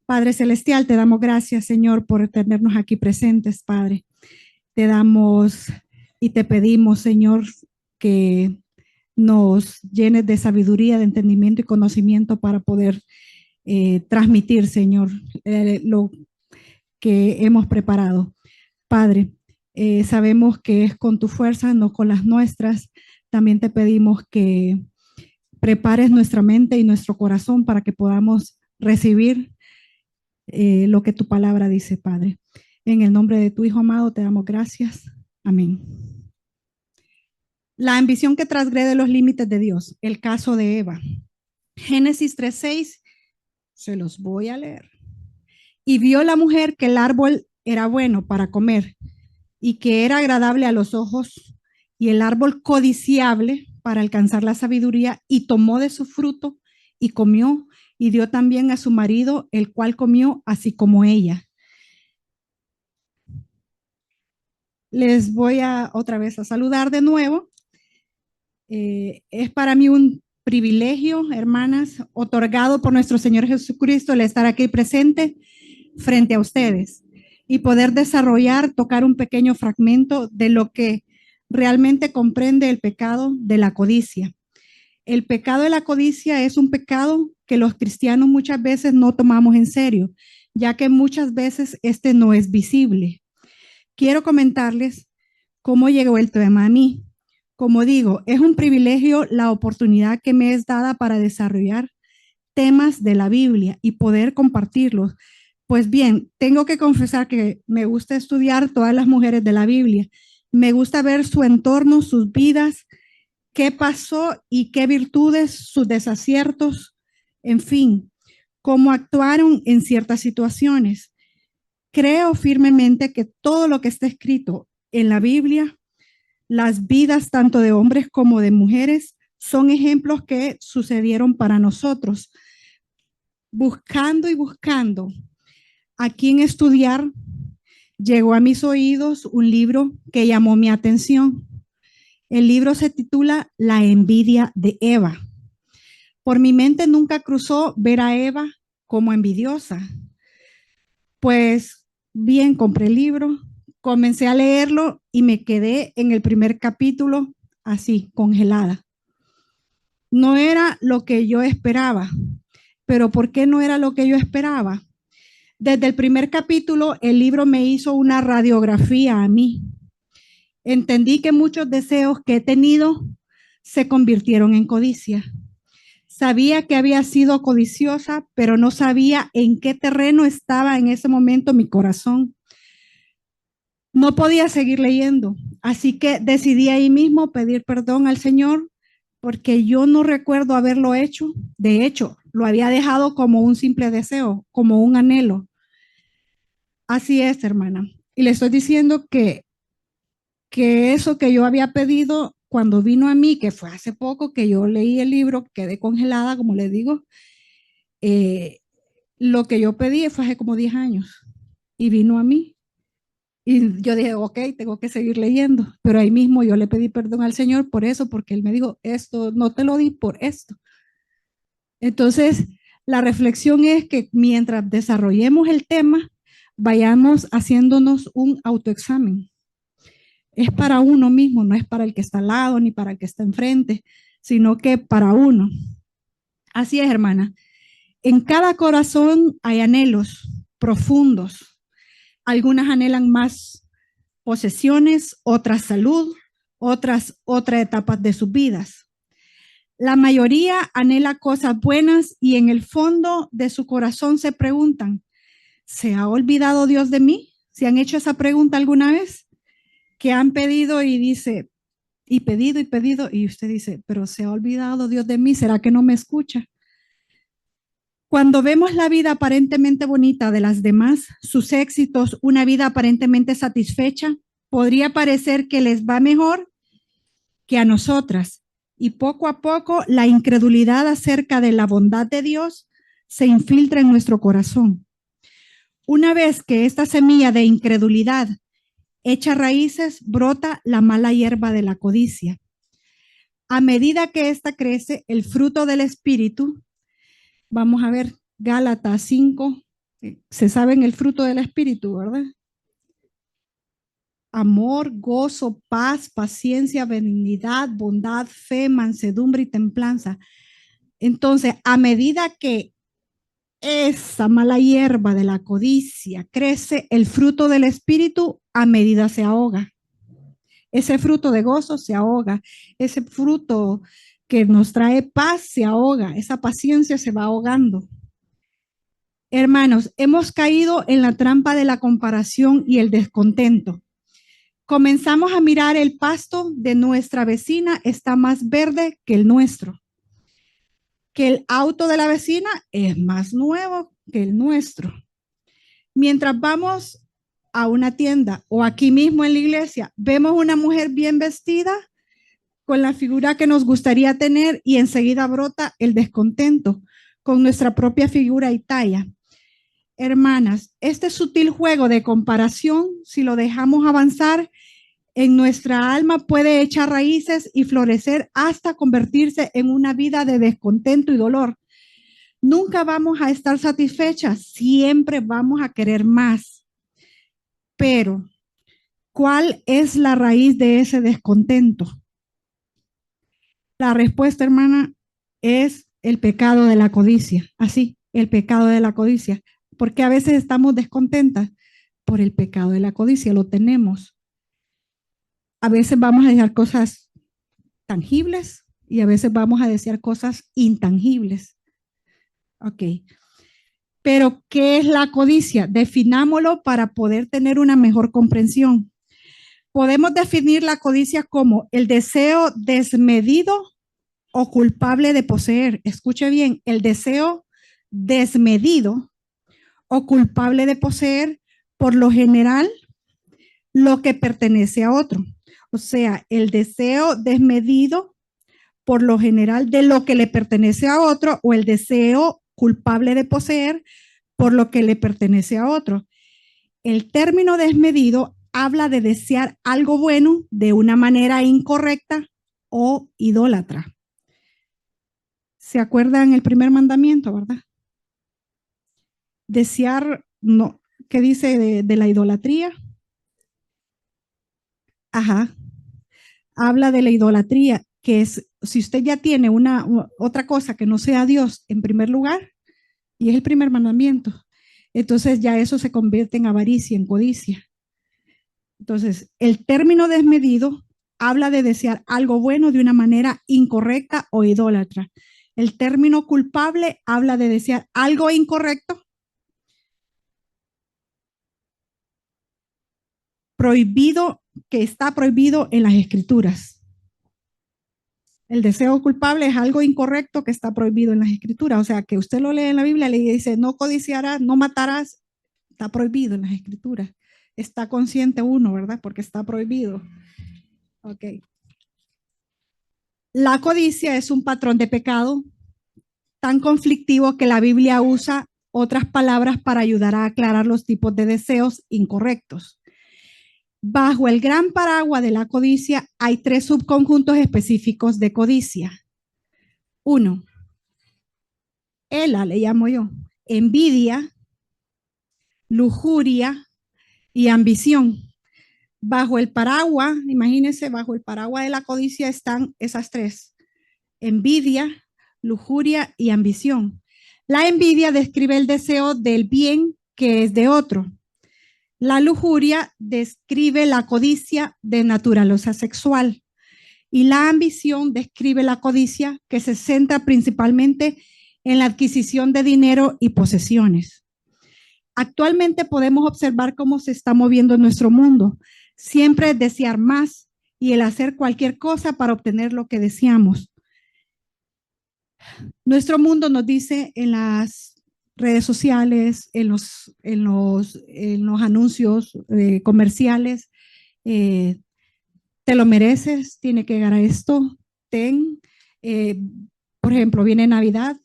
Padre Celestial, te damos gracias, Señor, por tenernos aquí presentes, Padre. Te damos y te pedimos, Señor, que nos llenes de sabiduría, de entendimiento y conocimiento para poder transmitir, Señor, lo que hemos preparado. Padre, sabemos que es con tu fuerza, no con las nuestras. También te pedimos que prepares nuestra mente y nuestro corazón para que podamos recibir lo que tu palabra dice, Padre. En el nombre de tu Hijo amado te damos gracias. Amén. La ambición que transgrede los límites de Dios, el caso de Eva. Génesis 3:6, se los voy a leer. Y vio la mujer que el árbol era bueno para comer y que era agradable a los ojos y el árbol codiciable para alcanzar la sabiduría, y tomó de su fruto y comió y dio también a su marido, el cual comió así como ella. Les voy a otra vez a saludar de nuevo. Es para mí un privilegio, hermanas, otorgado por nuestro Señor Jesucristo, el estar aquí presente frente a ustedes y poder desarrollar, tocar un pequeño fragmento de lo que realmente comprende el pecado de la codicia. El pecado de la codicia es un pecado que los cristianos muchas veces no tomamos en serio, ya que muchas veces este no es visible. Quiero comentarles cómo llegó el tema a mí. Como digo, es un privilegio la oportunidad que me es dada para desarrollar temas de la Biblia y poder compartirlos. Pues bien, tengo que confesar que me gusta estudiar todas las mujeres de la Biblia. Me gusta ver su entorno, sus vidas, qué pasó y qué virtudes, sus desaciertos, en fin, cómo actuaron en ciertas situaciones. Creo firmemente que todo lo que está escrito en la Biblia, las vidas tanto de hombres como de mujeres, son ejemplos que sucedieron para nosotros. Buscando y buscando a quién estudiar, llegó a mis oídos un libro que llamó mi atención. El libro se titula La envidia de Eva. Por mi mente nunca cruzó ver a Eva como envidiosa. Pues bien, compré el libro, comencé a leerlo y me quedé en el primer capítulo así, congelada. No era lo que yo esperaba, pero ¿por qué no era lo que yo esperaba? Desde el primer capítulo, el libro me hizo una radiografía a mí. Entendí que muchos deseos que he tenido se convirtieron en codicia. Sabía que había sido codiciosa, pero no sabía en qué terreno estaba en ese momento mi corazón. No podía seguir leyendo, así que decidí ahí mismo pedir perdón al Señor porque yo no recuerdo haberlo hecho. De hecho, lo había dejado como un simple deseo, como un anhelo. Así es, hermana. Y le estoy diciendo que eso que yo había pedido cuando vino a mí, que fue hace poco que yo leí el libro, quedé congelada, como le digo, eh, lo que yo pedí fue hace como 10 años y vino a mí. Y yo dije, ok, tengo que seguir leyendo, pero ahí mismo yo le pedí perdón al Señor por eso, porque Él me dijo, esto no te lo di por esto. Entonces, la reflexión es que mientras desarrollemos el tema, vayamos haciéndonos un autoexamen. Es para uno mismo, no es para el que está al lado ni para el que está enfrente, sino que para uno. Así es, hermana. En cada corazón hay anhelos profundos. Algunas anhelan más posesiones, otras salud, otras etapas de sus vidas. La mayoría anhela cosas buenas y en el fondo de su corazón se preguntan, ¿se ha olvidado Dios de mí? ¿Se han hecho esa pregunta alguna vez? Que han pedido y dice, y pedido, y usted dice, pero ¿se ha olvidado Dios de mí? ¿Será que no me escucha? Cuando vemos la vida aparentemente bonita de las demás, sus éxitos, una vida aparentemente satisfecha, podría parecer que les va mejor que a nosotras. Y poco a poco la incredulidad acerca de la bondad de Dios se infiltra en nuestro corazón. Una vez que esta semilla de incredulidad echa raíces, brota la mala hierba de la codicia. A medida que esta crece, el fruto del Espíritu, vamos a ver Gálatas 5, Se saben el fruto del Espíritu, ¿verdad? Amor, gozo, paz, paciencia, benignidad, bondad, fe, mansedumbre y templanza. Entonces, a medida que esa mala hierba de la codicia crece, el fruto del Espíritu a medida se ahoga. Ese fruto de gozo se ahoga. Ese fruto que nos trae paz se ahoga. Esa paciencia se va ahogando. Hermanos, hemos caído en la trampa de la comparación y el descontento. Comenzamos a mirar el pasto de nuestra vecina está más verde que el nuestro, que el auto de la vecina es más nuevo que el nuestro. Mientras vamos a una tienda o aquí mismo en la iglesia, vemos una mujer bien vestida con la figura que nos gustaría tener y enseguida brota el descontento con nuestra propia figura y talla. Hermanas, este sutil juego de comparación, si lo dejamos avanzar en nuestra alma, puede echar raíces y florecer hasta convertirse en una vida de descontento y dolor. Nunca vamos a estar satisfechas, siempre vamos a querer más. Pero, ¿cuál es la raíz de ese descontento? La respuesta, hermana, es el pecado de la codicia. Así, el pecado de la codicia. Porque a veces estamos descontentas por el pecado de la codicia, lo tenemos. A veces vamos a desear cosas tangibles y a veces vamos a desear cosas intangibles. Ok. Pero, ¿qué es la codicia? Definámoslo para poder tener una mejor comprensión. Podemos definir la codicia como el deseo desmedido o culpable de poseer. Escuche bien, el deseo desmedido o culpable de poseer, por lo general, lo que pertenece a otro. O sea, el deseo desmedido, por lo general, de lo que le pertenece a otro, o el deseo culpable de poseer por lo que le pertenece a otro. El término desmedido habla de desear algo bueno de una manera incorrecta o idólatra. ¿Se acuerdan el primer mandamiento, verdad? Desear, no, ¿qué dice de la idolatría? Ajá, habla de la idolatría, que es si usted ya tiene otra cosa que no sea Dios en primer lugar, y es el primer mandamiento, entonces ya eso se convierte en avaricia, en codicia. Entonces, el término desmedido habla de desear algo bueno de una manera incorrecta o idólatra. El término culpable habla de desear algo incorrecto, prohibido, que está prohibido en las escrituras. El deseo culpable es algo incorrecto que está prohibido en las escrituras. O sea, que usted lo lee en la Biblia, le dice, no codiciarás, no matarás, está prohibido en las escrituras. Está consciente uno, ¿verdad? Porque está prohibido. Ok. La codicia es un patrón de pecado tan conflictivo que la Biblia usa otras palabras para ayudar a aclarar los tipos de deseos incorrectos. Bajo el gran paraguas de la codicia hay tres subconjuntos específicos de codicia. Uno, ELA le llamo yo, envidia, lujuria y ambición. Bajo el paraguas, imagínense, bajo el paraguas de la codicia están esas tres: envidia, lujuria y ambición. La envidia describe el deseo del bien que es de otro. La lujuria describe la codicia de naturaleza sexual. Y la ambición describe la codicia que se centra principalmente en la adquisición de dinero y posesiones. Actualmente podemos observar cómo se está moviendo nuestro mundo. Siempre es desear más y el hacer cualquier cosa para obtener lo que deseamos. Nuestro mundo nos dice en las redes sociales, en los anuncios comerciales, te lo mereces, tiene que llegar a esto, ten, por ejemplo, viene Navidad,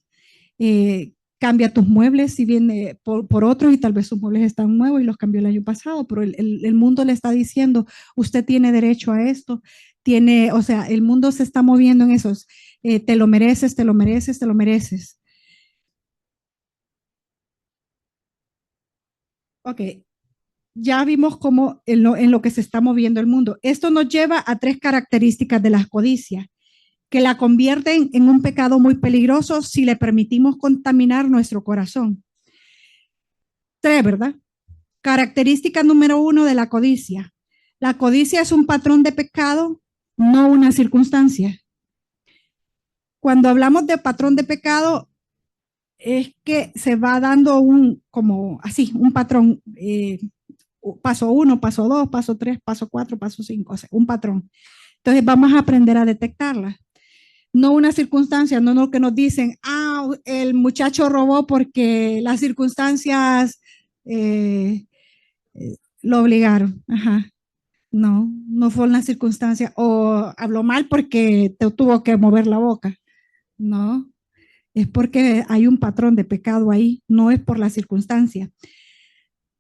cambia tus muebles si viene por otros y tal vez sus muebles están nuevos y los cambió el año pasado, pero el mundo le está diciendo, usted tiene derecho a esto, tiene, o sea, el mundo se está moviendo en esos, te lo mereces, te lo mereces, te lo mereces. Ok, ya vimos cómo en lo que se está moviendo el mundo. Esto nos lleva a tres características de la codicia, que la convierten en un pecado muy peligroso si le permitimos contaminar nuestro corazón. Tres, ¿verdad? Característica número uno de la codicia. La codicia es un patrón de pecado, no una circunstancia. Cuando hablamos de patrón de pecado, es que se va dando como así, un patrón. Paso uno, paso dos, paso tres, paso cuatro, paso cinco, o sea, un patrón. Entonces vamos a aprender a detectarla. No una circunstancia, no lo que nos dicen, el muchacho robó porque las circunstancias eh, lo obligaron. Ajá. No, no fue una circunstancia. O habló mal porque te tuvo que mover la boca. No, es porque hay un patrón de pecado ahí, no es por la circunstancia.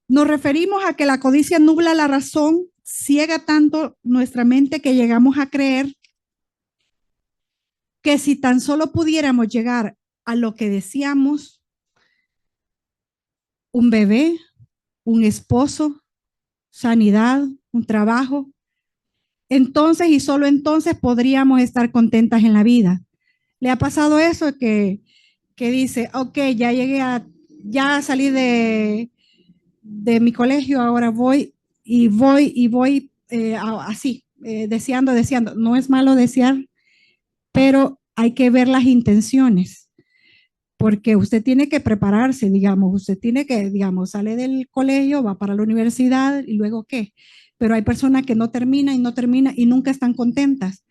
Nos referimos a que la codicia nubla la razón, ciega tanto nuestra mente que llegamos a creer que si tan solo pudiéramos llegar a lo que decíamos, un bebé, un esposo, sanidad, un trabajo, entonces y solo entonces podríamos estar contentas en la vida. ¿Le ha pasado eso que dice, ok, ya llegué ya salí de mi colegio, ahora voy así, deseando? No es malo desear, pero hay que ver las intenciones, porque usted tiene que prepararse, digamos, usted tiene que, digamos, sale del colegio, va para la universidad y luego qué. Pero hay personas que no terminan y no terminan y nunca están contentas.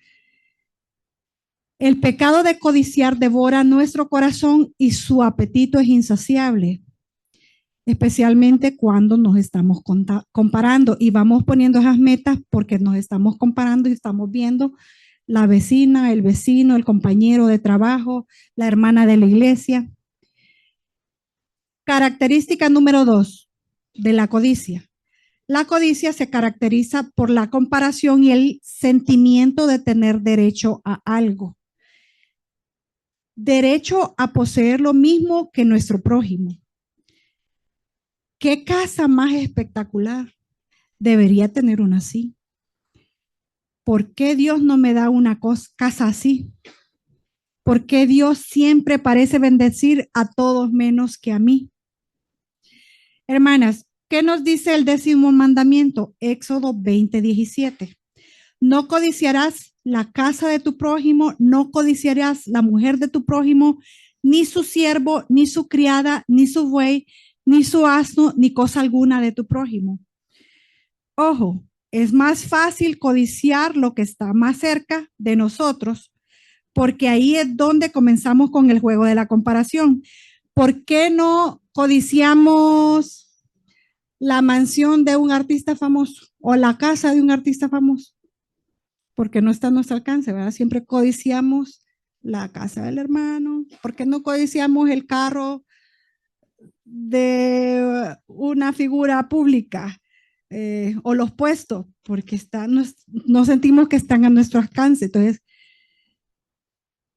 El pecado de codiciar devora nuestro corazón y su apetito es insaciable, especialmente cuando nos estamos comparando y vamos poniendo esas metas porque nos estamos comparando y estamos viendo la vecina, el vecino, el compañero de trabajo, la hermana de la iglesia. Característica número 2 de la codicia. La codicia se caracteriza por la comparación y el sentimiento de tener derecho a algo. Derecho a poseer lo mismo que nuestro prójimo. ¿Qué casa más espectacular? Debería tener una así. ¿Por qué Dios no me da una casa así? ¿Por qué Dios siempre parece bendecir a todos menos que a mí? Hermanas, ¿qué nos dice el 10º mandamiento? Éxodo 20:17. No codiciarás la casa de tu prójimo, no codiciarás la mujer de tu prójimo, ni su siervo, ni su criada, ni su buey, ni su asno, ni cosa alguna de tu prójimo. Ojo, es más fácil codiciar lo que está más cerca de nosotros, porque ahí es donde comenzamos con el juego de la comparación. ¿Por qué no codiciamos la mansión de un artista famoso o la casa de un artista famoso? Porque no está a nuestro alcance, ¿verdad? Siempre codiciamos la casa del hermano. ¿Por qué no codiciamos el carro de una figura pública o los puestos? Porque no sentimos que están a nuestro alcance. Entonces,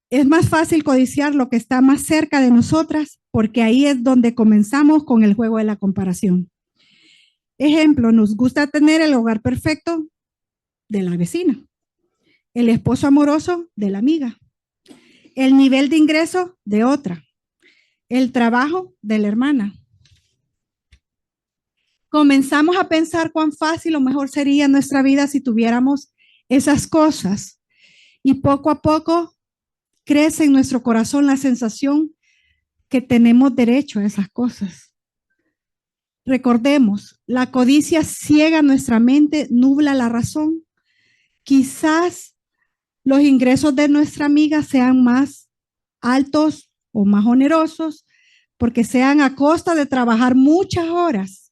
es más fácil codiciar lo que está más cerca de nosotras, porque ahí es donde comenzamos con el juego de la comparación. Ejemplo, nos gusta tener el hogar perfecto de la vecina, el esposo amoroso de la amiga, el nivel de ingreso de otra, el trabajo de la hermana. Comenzamos a pensar cuán fácil o mejor sería nuestra vida si tuviéramos esas cosas, y poco a poco crece en nuestro corazón la sensación que tenemos derecho a esas cosas. Recordemos, la codicia ciega nuestra mente, nubla la razón. Quizás los ingresos de nuestra amiga sean más altos o más onerosos porque sean a costa de trabajar muchas horas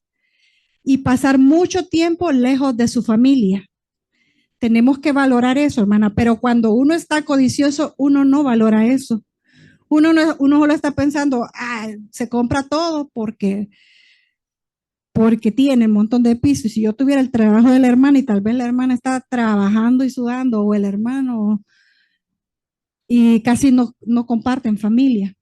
y pasar mucho tiempo lejos de su familia. Tenemos que valorar eso, hermana, pero cuando uno está codicioso, uno no valora eso. Uno solo está pensando, se compra todo porque tiene un montón de pisos. Y si yo tuviera el trabajo de la hermana y tal vez la hermana está trabajando y sudando, o el hermano, y casi no comparten familia.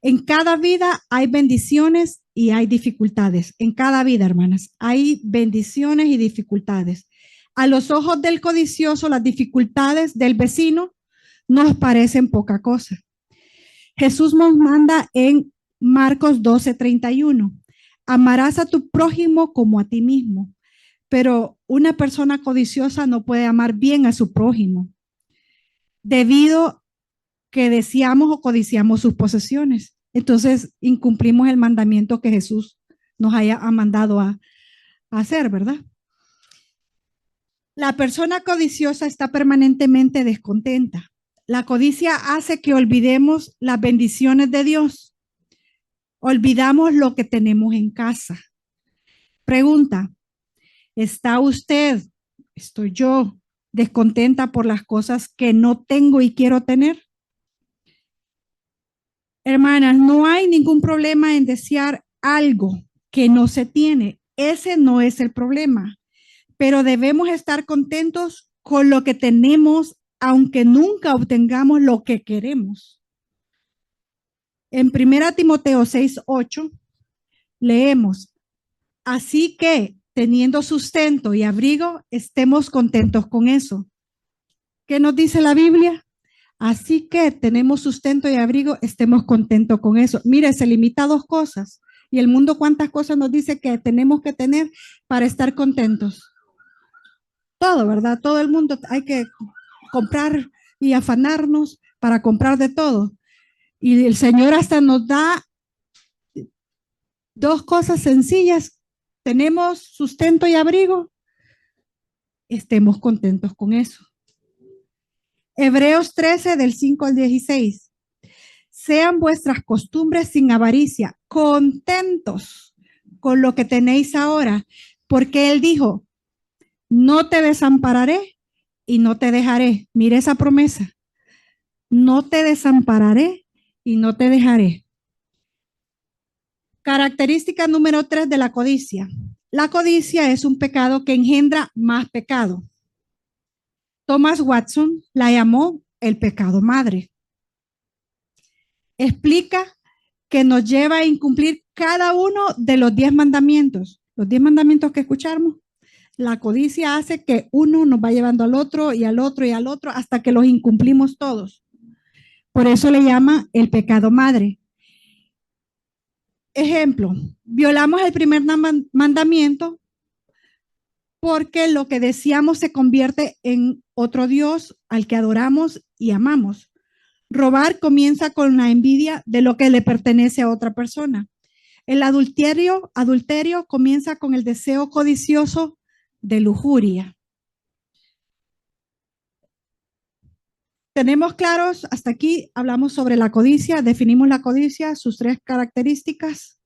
En cada vida hay bendiciones y hay dificultades. En cada vida, hermanas, hay bendiciones y dificultades. A los ojos del codicioso, las dificultades del vecino nos parecen poca cosa. Jesús nos manda en Marcos 12:31. Amarás a tu prójimo como a ti mismo. Pero una persona codiciosa no puede amar bien a su prójimo, debido que deseamos o codiciamos sus posesiones. Entonces incumplimos el mandamiento que Jesús nos ha mandado a hacer, ¿verdad? La persona codiciosa está permanentemente descontenta. La codicia hace que olvidemos las bendiciones de Dios. Olvidamos lo que tenemos en casa. Pregunta: ¿está usted, estoy yo, descontenta por las cosas que no tengo y quiero tener? Hermanas, no hay ningún problema en desear algo que no se tiene. Ese no es el problema. Pero debemos estar contentos con lo que tenemos, aunque nunca obtengamos lo que queremos. En 1 Timoteo 6:8 leemos: así que teniendo sustento y abrigo, estemos contentos con eso. ¿Qué nos dice la Biblia? Así que tenemos sustento y abrigo, estemos contentos con eso. Mire, se limita a 2 cosas. Y el mundo, ¿cuántas cosas nos dice que tenemos que tener para estar contentos? Todo, ¿verdad? Todo el mundo hay que comprar y afanarnos para comprar de todo. Y el Señor hasta nos da 2 cosas sencillas. Tenemos sustento y abrigo, estemos contentos con eso. Hebreos 13, del 5 al 16. Sean vuestras costumbres sin avaricia, contentos con lo que tenéis ahora, porque Él dijo: no te desampararé y no te dejaré. Mire esa promesa: no te desampararé y no te dejaré. Característica número 3 de la codicia. La codicia es un pecado que engendra más pecado. Thomas Watson la llamó el pecado madre. Explica que nos lleva a incumplir cada uno de los 10 mandamientos. Los 10 mandamientos que escuchamos. La codicia hace que uno nos va llevando al otro y al otro y al otro hasta que los incumplimos todos. Por eso le llama el pecado madre. Ejemplo: violamos el primer mandamiento porque lo que deseamos se convierte en otro Dios al que adoramos y amamos. Robar comienza con la envidia de lo que le pertenece a otra persona. El adulterio comienza con el deseo codicioso de lujuria. ¿Tenemos claros? Hasta aquí hablamos sobre la codicia, definimos la codicia, sus 3 características.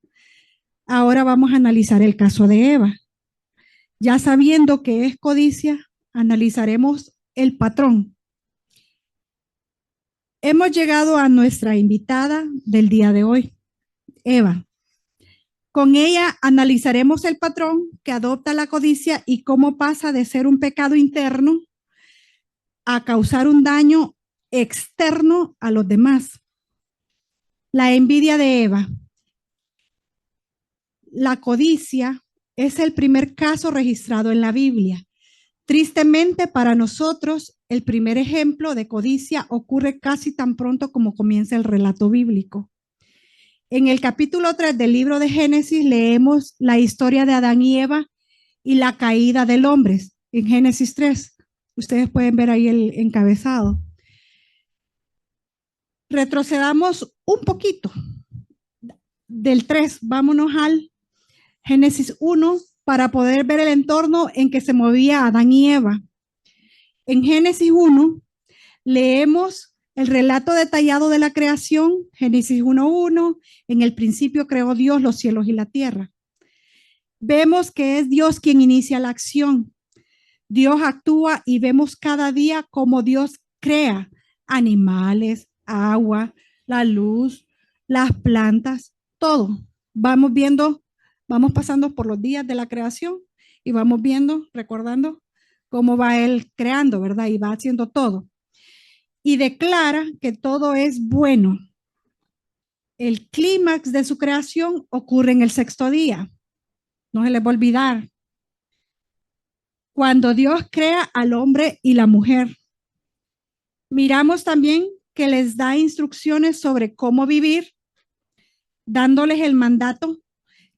Ahora vamos a analizar el caso de Eva. Ya sabiendo que es codicia, analizaremos el patrón. Hemos llegado a nuestra invitada del día de hoy, Eva. Con ella analizaremos el patrón que adopta la codicia y cómo pasa de ser un pecado interno a causar un daño externo a los demás. La envidia de Eva. La codicia es el primer caso registrado en la Biblia. Tristemente para nosotros, el primer ejemplo de codicia ocurre casi tan pronto como comienza el relato bíblico. En el capítulo 3 del libro de Génesis leemos la historia de Adán y Eva y la caída del hombre. En Génesis 3, ustedes pueden ver ahí el encabezado. Retrocedamos un poquito. Del 3, vámonos al Génesis 1 para poder ver el entorno en que se movía Adán y Eva. En Génesis 1 leemos el relato detallado de la creación, Génesis 1:1, en el principio creó Dios los cielos y la tierra. Vemos que es Dios quien inicia la acción. Dios actúa y vemos cada día cómo Dios crea animales, agua, la luz, las plantas, todo. Vamos viendo, vamos pasando por los días de la creación y vamos viendo, recordando cómo va Él creando, ¿verdad? Y va haciendo todo. Y declara que todo es bueno. El clímax de su creación ocurre en el sexto día. No se les va a olvidar. Cuando Dios crea al hombre y la mujer. Miramos también que les da instrucciones sobre cómo vivir, dándoles el mandato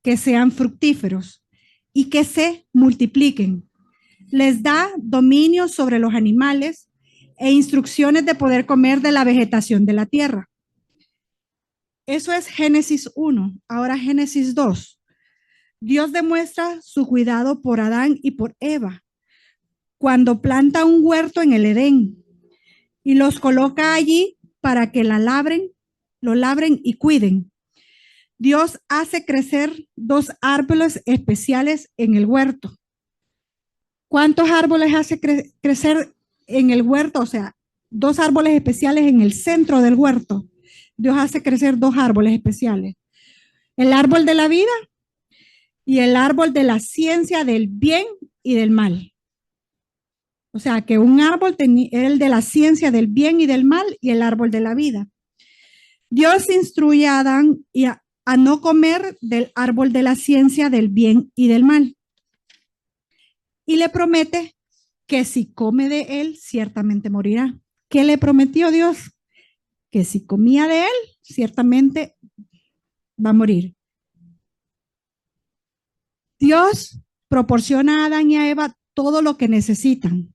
que sean fructíferos y que se multipliquen. Les da dominio sobre los animales e instrucciones de poder comer de la vegetación de la tierra. Eso es Génesis 1. Ahora Génesis 2. Dios demuestra su cuidado por Adán y por Eva cuando planta un huerto en el Edén y los coloca allí para que lo labren y cuiden. Dios hace crecer dos árboles especiales en el huerto. ¿Cuántos árboles hace crecer en el huerto? O sea, dos árboles especiales en el centro del huerto. Dios hace crecer dos árboles especiales. El árbol de la vida y el árbol de la ciencia del bien y del mal. O sea, que un árbol era el de la ciencia del bien y del mal y el árbol de la vida. Dios instruye a Adán a no comer del árbol de la ciencia del bien y del mal. Y le promete que si come de él, ciertamente morirá. ¿Qué le prometió Dios? Que si comía de él, ciertamente va a morir. Dios proporciona a Adán y a Eva todo lo que necesitan.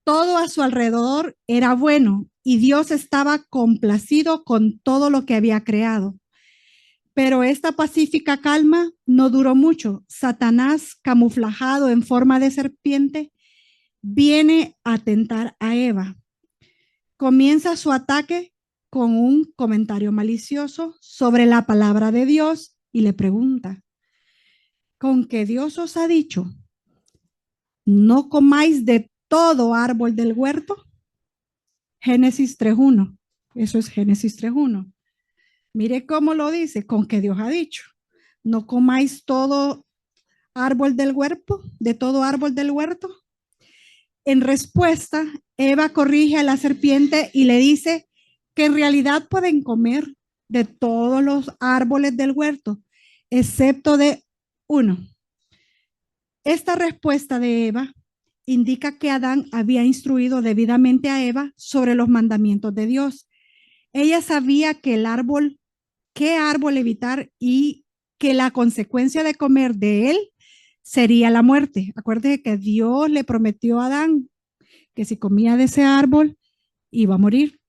Todo a su alrededor era bueno y Dios estaba complacido con todo lo que había creado. Pero esta pacífica calma no duró mucho. Satanás, camuflajado en forma de serpiente, viene a tentar a Eva. Comienza su ataque con un comentario malicioso sobre la palabra de Dios y le pregunta, ¿con qué Dios os ha dicho? ¿No comáis de todo árbol del huerto? Génesis 3.1. Eso es Génesis 3.1. Mire cómo lo dice, con que Dios ha dicho. No comáis todo árbol del huerto, de todo árbol del huerto. En respuesta, Eva corrige a la serpiente y le dice que en realidad pueden comer de todos los árboles del huerto, excepto de uno. Esta respuesta de Eva indica que Adán había instruido debidamente a Eva sobre los mandamientos de Dios. Ella sabía que qué árbol evitar y que la consecuencia de comer de él sería la muerte. Acuérdese que Dios le prometió a Adán que si comía de ese árbol iba a morir.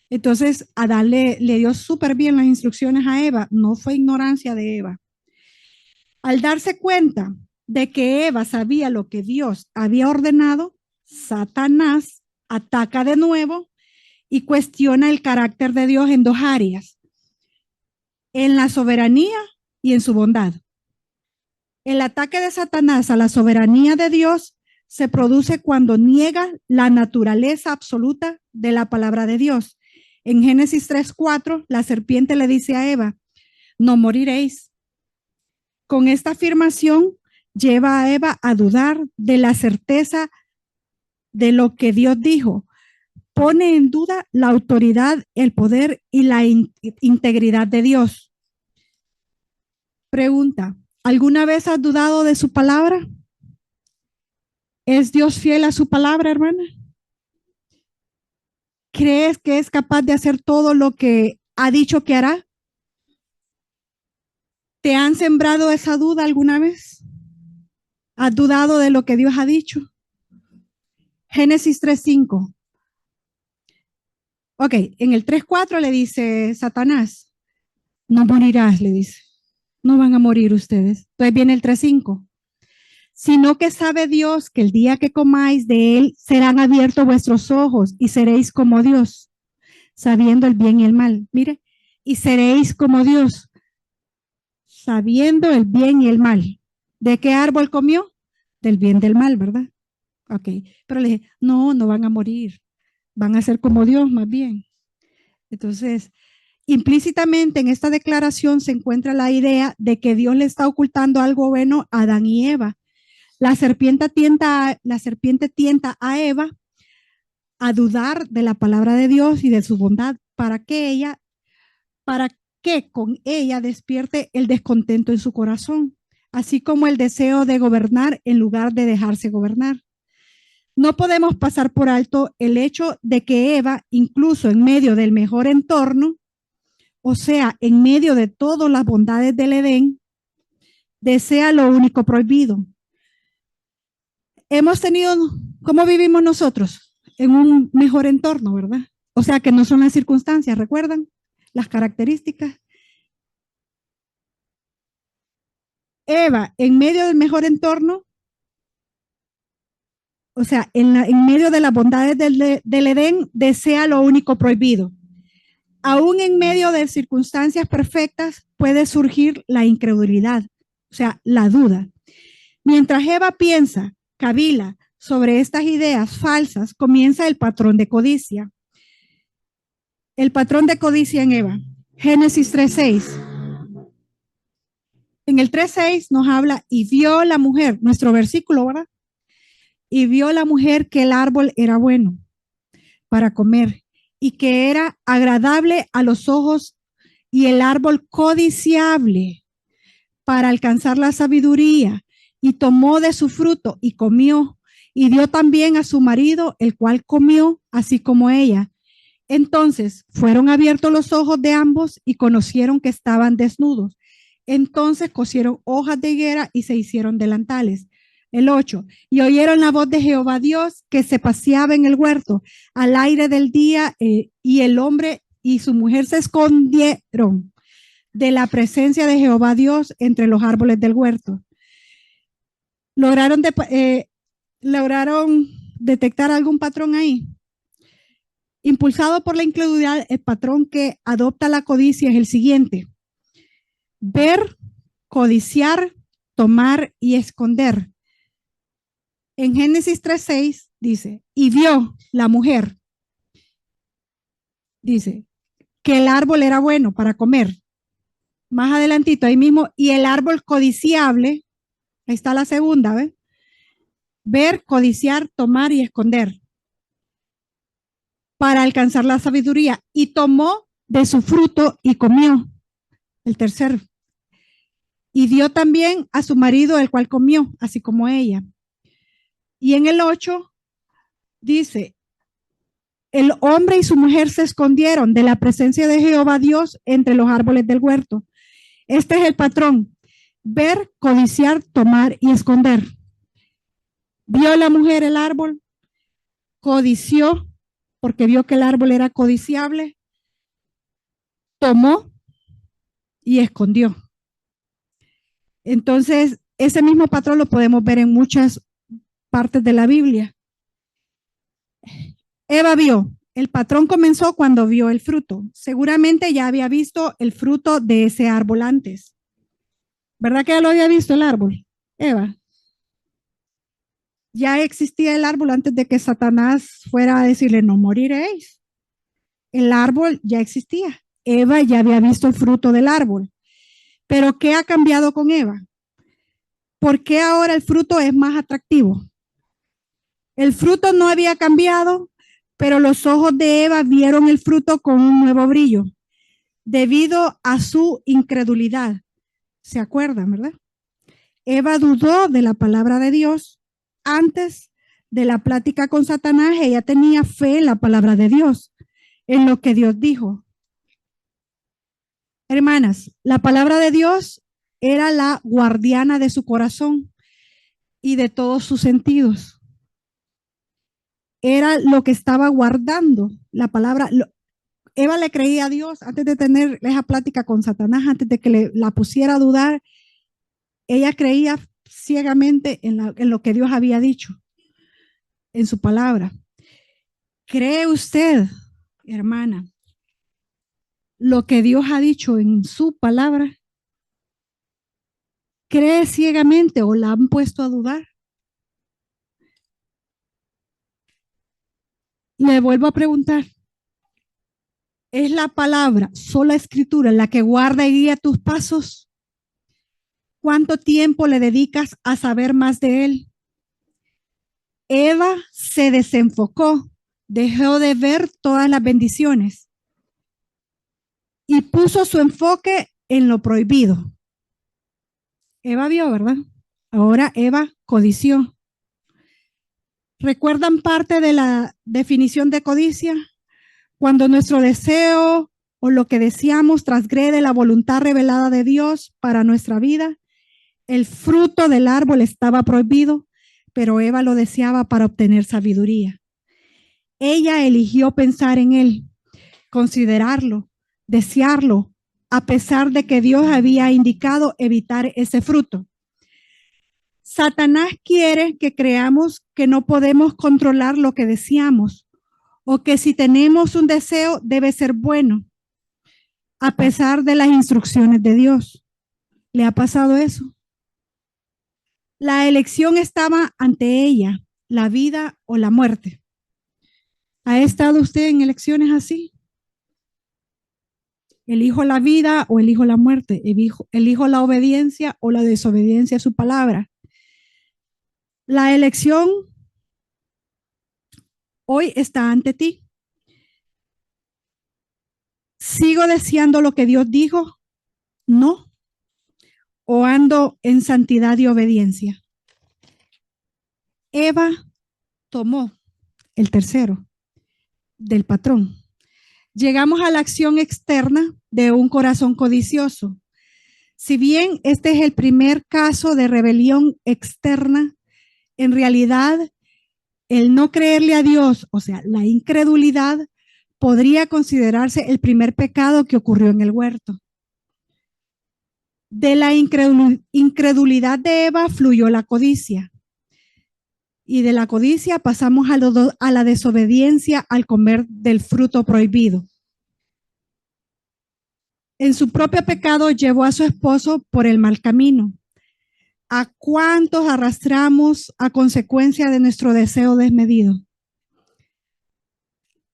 Entonces Adán le dio súper bien las instrucciones a Eva, no fue ignorancia de Eva. Al darse cuenta de que Eva sabía lo que Dios había ordenado, Satanás ataca de nuevo y cuestiona el carácter de Dios en dos áreas, en la soberanía y en su bondad. El ataque de Satanás a la soberanía de Dios se produce cuando niega la naturaleza absoluta de la palabra de Dios. En Génesis 3:4, la serpiente le dice a Eva, no moriréis. Con esta afirmación lleva a Eva a dudar de la certeza de lo que Dios dijo. Pone en duda la autoridad, el poder y la integridad de Dios. Pregunta, ¿alguna vez has dudado de su palabra? ¿Es Dios fiel a su palabra, hermana? ¿Crees que es capaz de hacer todo lo que ha dicho que hará? ¿Te han sembrado esa duda alguna vez? ¿Has dudado de lo que Dios ha dicho? Génesis 3:5. Ok, en el 3:4 le dice Satanás, no morirás, le dice. No van a morir ustedes. Entonces viene el 3:5. Sino que sabe Dios que el día que comáis de él serán abiertos vuestros ojos y seréis como Dios, sabiendo el bien y el mal. Mire, y seréis como Dios, sabiendo el bien y el mal. ¿De qué árbol comió? Del bien del mal, ¿verdad? Ok, pero le dije, no, no van a morir, van a ser como Dios más bien. Entonces, implícitamente en esta declaración se encuentra la idea de que Dios le está ocultando algo bueno a Adán y Eva. La serpiente tienta a Eva a dudar de la palabra de Dios y de su bondad para que con ella despierte el descontento en su corazón, así como el deseo de gobernar en lugar de dejarse gobernar. No podemos pasar por alto el hecho de que Eva, incluso en medio del mejor entorno, o sea, en medio de todas las bondades del Edén, desea lo único prohibido. Hemos tenido, ¿cómo vivimos nosotros? En un mejor entorno, ¿verdad? O sea, que no son las circunstancias, ¿recuerdan? Las características. Eva, en medio del mejor entorno, o sea, en medio de las bondades del Edén, desea lo único prohibido. Aún en medio de circunstancias perfectas puede surgir la incredulidad, o sea, la duda. Mientras Eva piensa, cavila sobre estas ideas falsas, comienza el patrón de codicia. El patrón de codicia en Eva. Génesis 3:6. En el 3:6 nos habla, y vio la mujer, nuestro versículo, ¿verdad? Y vio la mujer que el árbol era bueno para comer y que era agradable a los ojos y el árbol codiciable para alcanzar la sabiduría, y tomó de su fruto y comió, y dio también a su marido, el cual comió, así como ella. Entonces fueron abiertos los ojos de ambos y conocieron que estaban desnudos. Entonces cosieron hojas de higuera y se hicieron delantales. El 8. Y oyeron la voz de Jehová Dios que se paseaba en el huerto al aire del día, y el hombre y su mujer se escondieron de la presencia de Jehová Dios entre los árboles del huerto. ¿Lograron detectar algún patrón ahí? Impulsado por la incredulidad, el patrón que adopta la codicia es el siguiente: ver, codiciar, tomar y esconder. En Génesis 3:6 dice, y vio la mujer, dice, que el árbol era bueno para comer. Más adelantito, ahí mismo, y el árbol codiciable, ahí está la segunda, ¿ves? Ver, codiciar, tomar y esconder, para alcanzar la sabiduría. Y tomó de su fruto y comió. El tercero. Y dio también a su marido, el cual comió, así como ella. Y en el 8 dice, el hombre y su mujer se escondieron de la presencia de Jehová Dios entre los árboles del huerto. Este es el patrón: ver, codiciar, tomar y esconder. Vio la mujer el árbol, codició, porque vio que el árbol era codiciable, tomó y escondió. Entonces, ese mismo patrón lo podemos ver en muchas partes de la Biblia. Eva vio, el patrón comenzó cuando vio el fruto. Seguramente ya había visto el fruto de ese árbol antes. ¿Verdad que ya lo había visto el árbol, Eva? Ya existía el árbol antes de que Satanás fuera a decirle, no moriréis. El árbol ya existía. Eva ya había visto el fruto del árbol. Pero ¿qué ha cambiado con Eva? ¿Por qué ahora el fruto es más atractivo? El fruto no había cambiado, pero los ojos de Eva vieron el fruto con un nuevo brillo, debido a su incredulidad. ¿Se acuerdan, verdad? Eva dudó de la palabra de Dios. Antes de la plática con Satanás, ella tenía fe en la palabra de Dios, en lo que Dios dijo. Hermanas, la palabra de Dios era la guardiana de su corazón y de todos sus sentidos. Era lo que estaba guardando la palabra. Eva le creía a Dios antes de tener esa plática con Satanás, antes de que la pusiera a dudar. Ella creía ciegamente en lo que Dios había dicho, en su palabra. ¿Cree usted, hermana, lo que Dios ha dicho en su palabra? ¿Cree ciegamente o la han puesto a dudar? Le vuelvo a preguntar, ¿es la palabra, sola escritura, la que guarda y guía tus pasos? ¿Cuánto tiempo le dedicas a saber más de él? Eva se desenfocó, dejó de ver todas las bendiciones y puso su enfoque en lo prohibido. Eva vio, ¿verdad? Ahora Eva codició. ¿Recuerdan parte de la definición de codicia? Cuando nuestro deseo o lo que deseamos transgrede la voluntad revelada de Dios para nuestra vida. El fruto del árbol estaba prohibido, pero Eva lo deseaba para obtener sabiduría. Ella eligió pensar en él, considerarlo, desearlo, a pesar de que Dios había indicado evitar ese fruto. Satanás quiere que creamos que no podemos controlar lo que deseamos o que si tenemos un deseo debe ser bueno, a pesar de las instrucciones de Dios. ¿Le ha pasado eso? La elección estaba ante ella, la vida o la muerte. ¿Ha estado usted en elecciones así? ¿Elijo la vida o elijo la muerte? ¿Elijo la obediencia o la desobediencia a su palabra? La elección hoy está ante ti. ¿Sigo deseando lo que Dios dijo? No. ¿O ando en santidad y obediencia? Eva tomó el tercero del patrón. Llegamos a la acción externa de un corazón codicioso. Si bien este es el primer caso de rebelión externa, en realidad el no creerle a Dios, o sea, la incredulidad, podría considerarse el primer pecado que ocurrió en el huerto. De la incredulidad de Eva fluyó la codicia. Y de la codicia pasamos a la desobediencia al comer del fruto prohibido. En su propio pecado llevó a su esposo por el mal camino. ¿A cuántos arrastramos a consecuencia de nuestro deseo desmedido?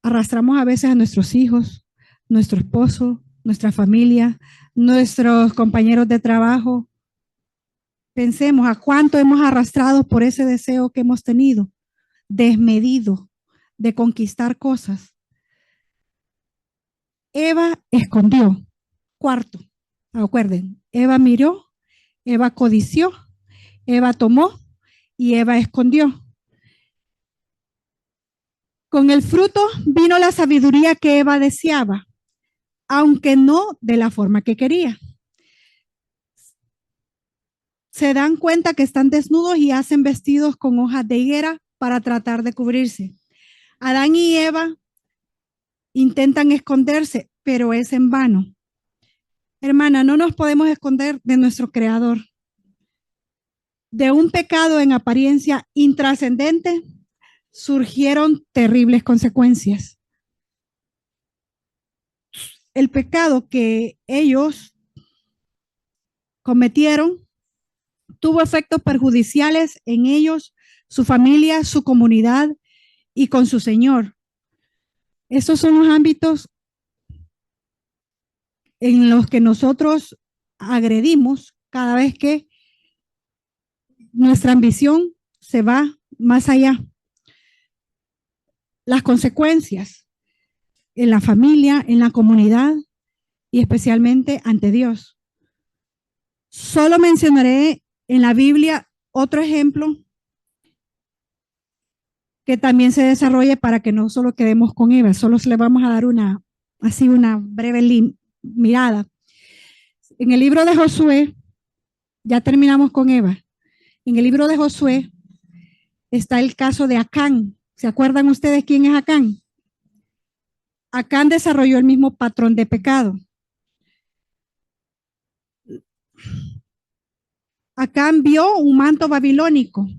Arrastramos a veces a nuestros hijos, nuestro esposo, nuestra familia, nuestros compañeros de trabajo. Pensemos a cuánto hemos arrastrado por ese deseo que hemos tenido, desmedido, de conquistar cosas. Eva escondió. Cuarto, acuerden, Eva miró, Eva codició, Eva tomó y Eva escondió. Con el fruto vino la sabiduría que Eva deseaba, aunque no de la forma que quería. Se dan cuenta que están desnudos y hacen vestidos con hojas de higuera para tratar de cubrirse. Adán y Eva intentan esconderse, pero es en vano. Hermana, no nos podemos esconder de nuestro Creador. De un pecado en apariencia intrascendente surgieron terribles consecuencias. El pecado que ellos cometieron tuvo efectos perjudiciales en ellos, su familia, su comunidad y con su Señor. Esos son los ámbitos en los que nosotros agredimos cada vez que nuestra ambición se va más allá. Las consecuencias en la familia, en la comunidad y especialmente ante Dios. Solo mencionaré en la Biblia otro ejemplo que también se desarrolle para que no solo quedemos con Eva, solo le vamos a dar una breve mirada. En el libro de Josué, ya terminamos con Eva. En el libro de Josué está el caso de Acán. ¿Se acuerdan ustedes quién es Acán? Acán desarrolló el mismo patrón de pecado. Acán vio un manto babilónico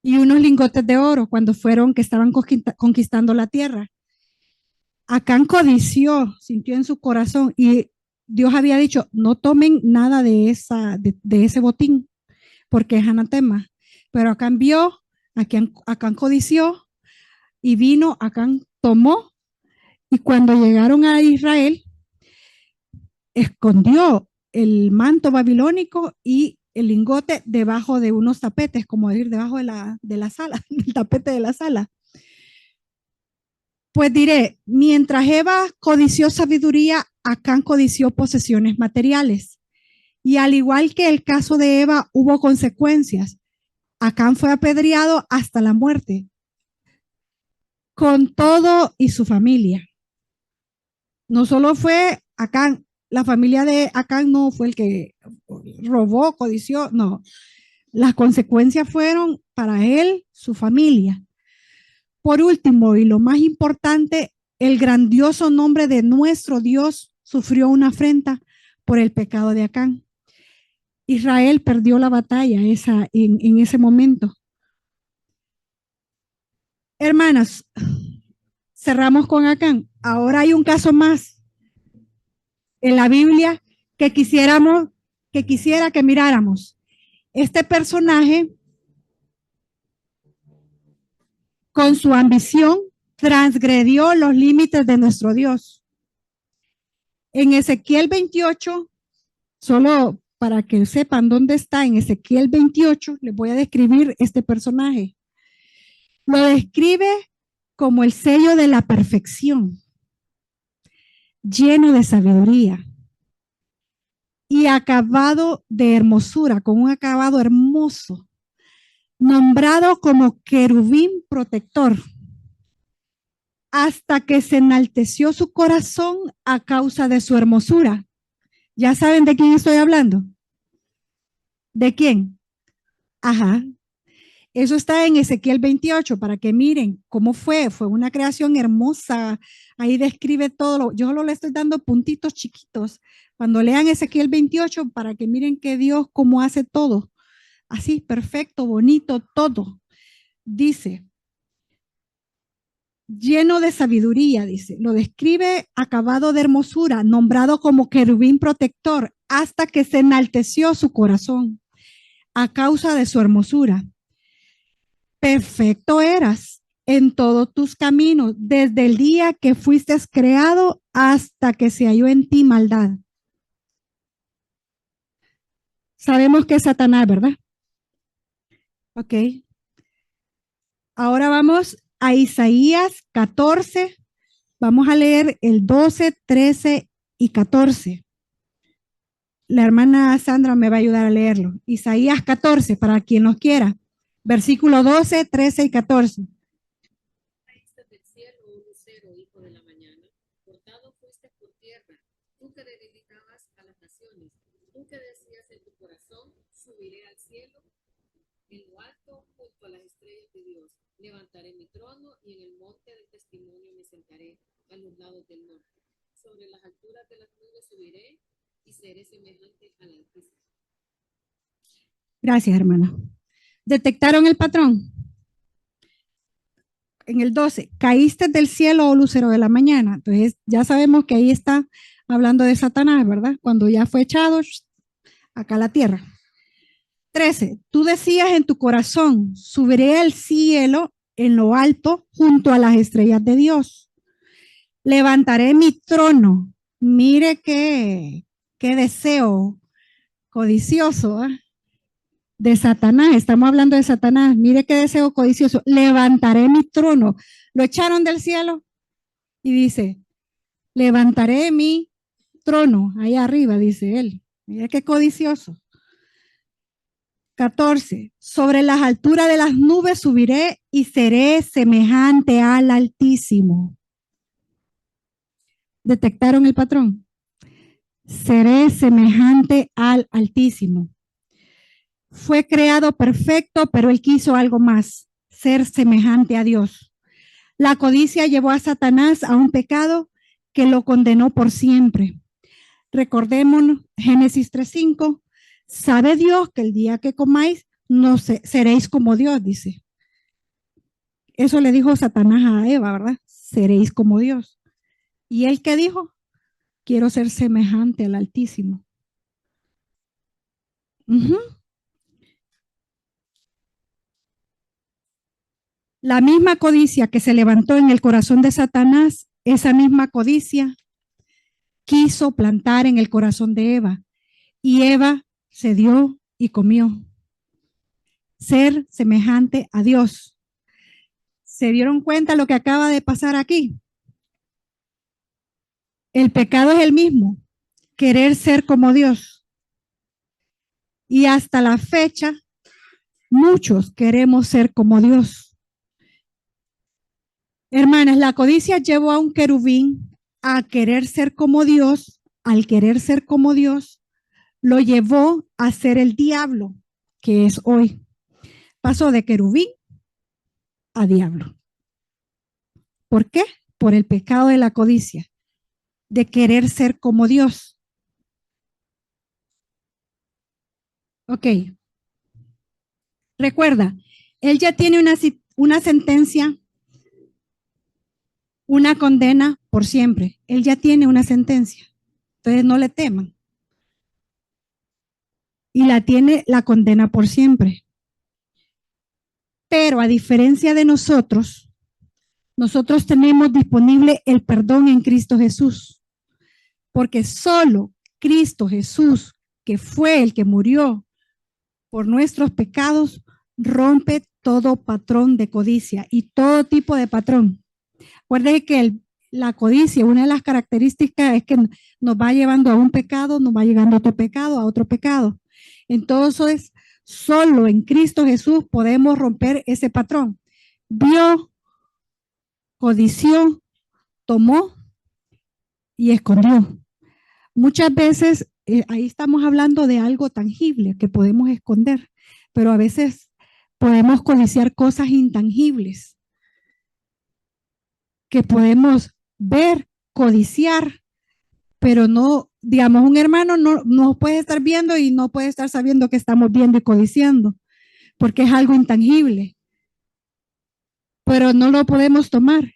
y unos lingotes de oro cuando que estaban conquistando la tierra. Acán codició, sintió en su corazón y Dios había dicho, no tomen nada de ese botín porque es anatema. Pero Acán vio, Acán codició y vino, Acán tomó y cuando llegaron a Israel, escondió el manto babilónico y el lingote debajo de unos tapetes, como decir, debajo de la sala, del tapete de la sala. Pues diré, mientras Eva codició sabiduría, Acán codició posesiones materiales. Y al igual que el caso de Eva, hubo consecuencias. Acán fue apedreado hasta la muerte, con todo y su familia. No solo fue Acán, la familia de Acán no fue el que robó, codició, no. Las consecuencias fueron para él, su familia. Por último, y lo más importante, el grandioso nombre de nuestro Dios sufrió una afrenta por el pecado de Acán. Israel perdió la batalla en ese momento. Hermanas, cerramos con Acán. Ahora hay un caso más en la Biblia que quisiera que miráramos. Este personaje, con su ambición, transgredió los límites de nuestro Dios. En Ezequiel 28, solo para que sepan dónde está, en Ezequiel 28, les voy a describir este personaje. Lo describe como el sello de la perfección, lleno de sabiduría y acabado de hermosura, con un acabado hermoso, nombrado como querubín protector, hasta que se enalteció su corazón a causa de su hermosura. ¿Ya saben de quién estoy hablando? ¿De quién? Ajá. Eso está en Ezequiel 28, para que miren cómo fue. Fue una creación hermosa. Ahí describe todo. Yo solo le estoy dando puntitos chiquitos. Cuando lean Ezequiel 28, para que miren que Dios cómo hace todo. Así, perfecto, bonito, todo. Dice, lleno de sabiduría, dice. Lo describe acabado de hermosura, nombrado como querubín protector, hasta que se enalteció su corazón a causa de su hermosura. Perfecto eras en todos tus caminos, desde el día que fuiste creado hasta que se halló en ti maldad. Sabemos que es Satanás, ¿verdad? Ok. Ahora vamos a Isaías 14. Vamos a leer el 12, 13 y 14. La hermana Sandra me va a ayudar a leerlo. Isaías 14, para quien los quiera. Versículo 12, 13 y 14. Caíste del cielo, oh lucero, hijo de la mañana. Cortado fuiste por tierra, tú que debilitabas a las naciones. Tú que decías en tu corazón, subiré al cielo, en lo alto, junto a las estrellas de Dios. Levantaré mi trono y en el monte del testimonio me sentaré a los lados del norte. Sobre las alturas de las nubes subiré y seré semejante al Altísimo. Gracias, hermana. ¿Detectaron el patrón? En el 12, caíste del cielo, oh lucero de la mañana. Entonces ya sabemos que ahí está hablando de Satanás, ¿verdad? Cuando ya fue echado acá a la tierra. 13, tú decías en tu corazón, subiré al cielo en lo alto junto a las estrellas de Dios. Levantaré mi trono. Mire qué deseo codicioso, ¿eh? De Satanás, estamos hablando de Satanás. Mire qué deseo codicioso. Levantaré mi trono. Lo echaron del cielo y dice, levantaré mi trono allá arriba, dice él. Mire qué codicioso. 14, sobre las alturas de las nubes subiré y seré semejante al Altísimo. ¿Detectaron el patrón? Seré semejante al Altísimo. Fue creado perfecto, pero él quiso algo más, ser semejante a Dios. La codicia llevó a Satanás a un pecado que lo condenó por siempre. Recordémonos Génesis 3:5. Sabe Dios que el día que comáis no seréis como Dios, dice. Eso le dijo Satanás a Eva, ¿verdad? Seréis como Dios. ¿Y él qué dijo? Quiero ser semejante al Altísimo. La misma codicia que se levantó en el corazón de Satanás, esa misma codicia quiso plantar en el corazón de Eva. Y Eva se dio y comió. Ser semejante a Dios. ¿Se dieron cuenta lo que acaba de pasar aquí? El pecado es el mismo, querer ser como Dios. Y hasta la fecha, muchos queremos ser como Dios. Hermanas, la codicia llevó a un querubín a querer ser como Dios. Al querer ser como Dios, lo llevó a ser el diablo, que es hoy. Pasó de querubín a diablo. ¿Por qué? Por el pecado de la codicia, de querer ser como Dios. Ok. Recuerda, él ya tiene una sentencia, una condena por siempre. Él ya tiene una sentencia. Entonces no le teman. Y la tiene la condena por siempre. Pero a diferencia de nosotros tenemos disponible el perdón en Cristo Jesús. Porque solo Cristo Jesús, que fue el que murió por nuestros pecados, rompe todo patrón de codicia y todo tipo de patrón. Acuérdense que la codicia, una de las características es que nos va llevando a un pecado, nos va llegando a otro pecado, a otro pecado. Entonces, solo en Cristo Jesús podemos romper ese patrón. Vio, codició, tomó y escondió. Muchas veces ahí estamos hablando de algo tangible que podemos esconder, pero a veces podemos codiciar cosas intangibles que podemos ver, codiciar, pero no, digamos, un hermano no puede estar viendo y no puede estar sabiendo que estamos viendo y codiciando, porque es algo intangible, pero no lo podemos tomar.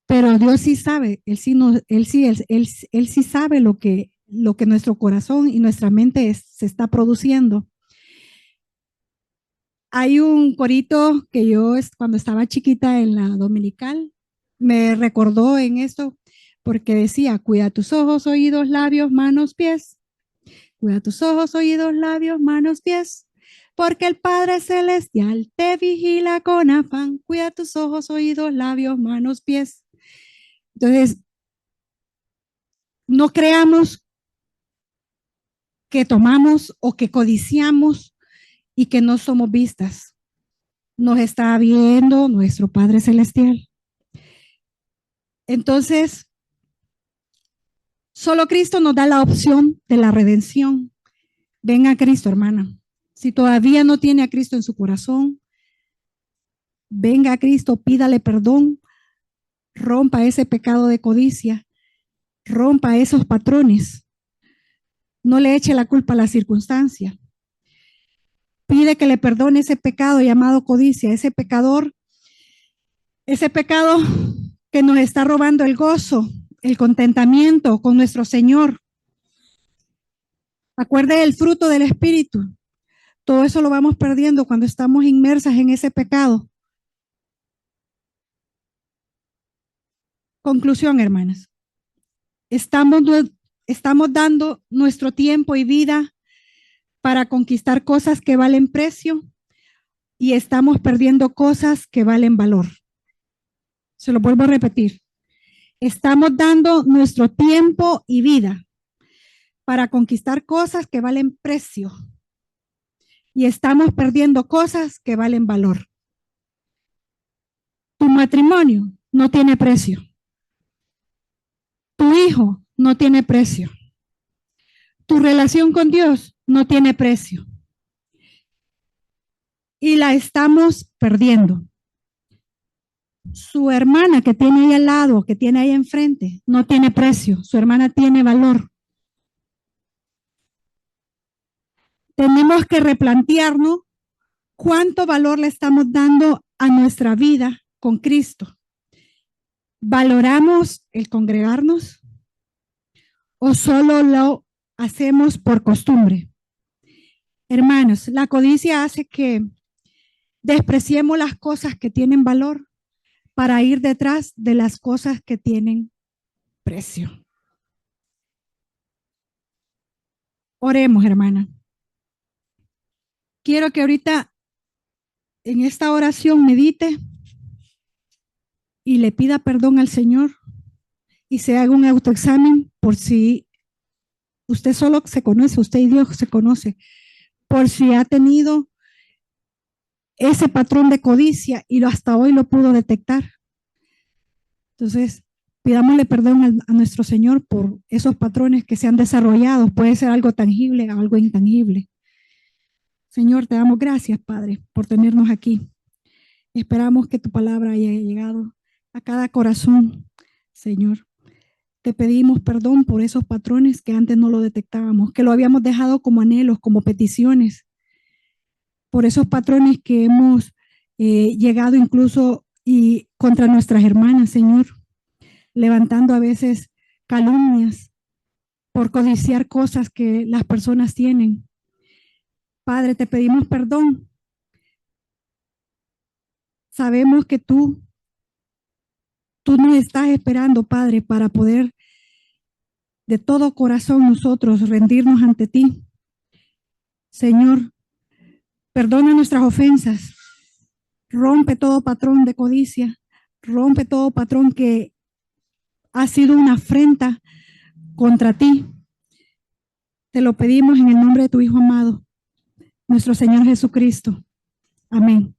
Pero Dios sí sabe, Él sí sabe lo que nuestro corazón y nuestra mente se está produciendo. Hay un corito que yo cuando estaba chiquita en la dominical me recordó en esto porque decía, cuida tus ojos, oídos, labios, manos, pies. Cuida tus ojos, oídos, labios, manos, pies. Porque el Padre Celestial te vigila con afán. Cuida tus ojos, oídos, labios, manos, pies. Entonces, no creamos que tomamos o que codiciamos y que no somos vistas. Nos está viendo nuestro Padre Celestial. Entonces, solo Cristo nos da la opción de la redención. Ven a Cristo, hermana. Si todavía no tiene a Cristo en su corazón, venga a Cristo, pídale perdón, rompa ese pecado de codicia, rompa esos patrones. No le eche la culpa a la circunstancia. Pide que le perdone ese pecado llamado codicia, ese pecado que nos está robando el gozo, el contentamiento con nuestro Señor. Acuerde el fruto del Espíritu. Todo eso lo vamos perdiendo cuando estamos inmersas en ese pecado. Conclusión, hermanas. Estamos dando nuestro tiempo y vida para conquistar cosas que valen precio y estamos perdiendo cosas que valen valor. Se lo vuelvo a repetir. Estamos dando nuestro tiempo y vida para conquistar cosas que valen precio y estamos perdiendo cosas que valen valor. Tu matrimonio no tiene precio. Tu hijo no tiene precio. Tu relación con Dios no tiene precio. Y la estamos perdiendo. Su hermana que tiene ahí al lado, que tiene ahí enfrente, no tiene precio. Su hermana tiene valor. Tenemos que replantearnos cuánto valor le estamos dando a nuestra vida con Cristo. ¿Valoramos el congregarnos o solo lo hacemos por costumbre? Hermanos, la codicia hace que despreciemos las cosas que tienen valor para ir detrás de las cosas que tienen precio. Oremos, hermana. Quiero que ahorita en esta oración medite y le pida perdón al Señor y se haga un autoexamen por si usted solo se conoce, usted y Dios se conoce, por si ha tenido ese patrón de codicia y hasta hoy lo pudo detectar. Entonces, pidámosle perdón a nuestro Señor por esos patrones que se han desarrollado. Puede ser algo tangible o algo intangible. Señor, te damos gracias, Padre, por tenernos aquí. Esperamos que tu palabra haya llegado a cada corazón, Señor. Te pedimos perdón por esos patrones que antes no lo detectábamos, que lo habíamos dejado como anhelos, como peticiones, por esos patrones que hemos llegado incluso y contra nuestras hermanas, Señor, levantando a veces calumnias por codiciar cosas que las personas tienen. Padre, te pedimos perdón. Sabemos que tú nos estás esperando, Padre, para poder de todo corazón nosotros rendirnos ante ti. Señor, perdona nuestras ofensas, rompe todo patrón de codicia, rompe todo patrón que ha sido una afrenta contra ti. Te lo pedimos en el nombre de tu Hijo amado, nuestro Señor Jesucristo. Amén.